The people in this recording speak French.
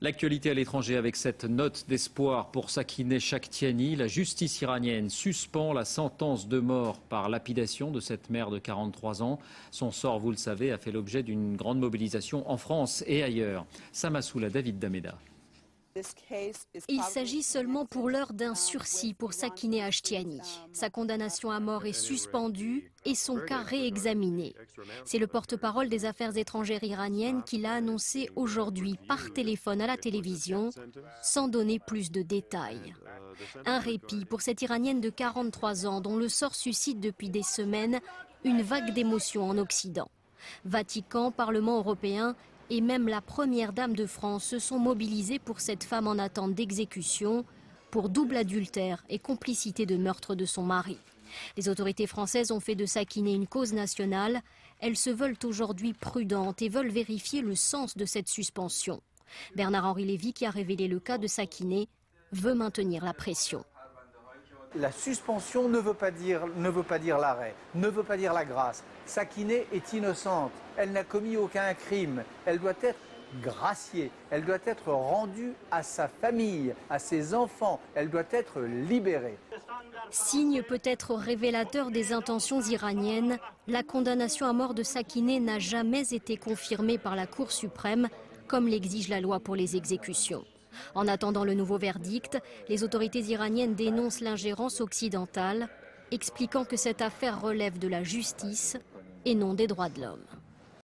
L'actualité à l'étranger avec cette note d'espoir pour Sakineh Chaktiani. La justice iranienne suspend la sentence de mort par lapidation de cette mère de 43 ans. Son sort, vous le savez, a fait l'objet d'une grande mobilisation en France et ailleurs. Samassoula David Dameda. Il s'agit seulement pour l'heure d'un sursis pour Sakineh Chaktiani. Sa condamnation à mort est suspendue et son cas réexaminé. C'est le porte-parole des affaires étrangères iraniennes qui l'a annoncé aujourd'hui par téléphone à la télévision, sans donner plus de détails. Un répit pour cette Iranienne de 43 ans dont le sort suscite depuis des semaines une vague d'émotions en Occident. Vatican, Parlement européen et même la première dame de France se sont mobilisés pour cette femme en attente d'exécution pour double adultère et complicité de meurtre de son mari. Les autorités françaises ont fait de Sakineh une cause nationale. Elles se veulent aujourd'hui prudentes et veulent vérifier le sens de cette suspension. Bernard-Henri Lévy, qui a révélé le cas de Sakineh, veut maintenir la pression. La suspension ne veut pas dire l'arrêt, ne veut pas dire la grâce. Sakineh est innocente, elle n'a commis aucun crime, elle doit être graciée, elle doit être rendue à sa famille, à ses enfants, elle doit être libérée. Signe peut-être révélateur des intentions iraniennes, la condamnation à mort de Sakineh n'a jamais été confirmée par la Cour suprême, comme l'exige la loi pour les exécutions. En attendant le nouveau verdict, les autorités iraniennes dénoncent l'ingérence occidentale, expliquant que cette affaire relève de la justice et non des droits de l'homme.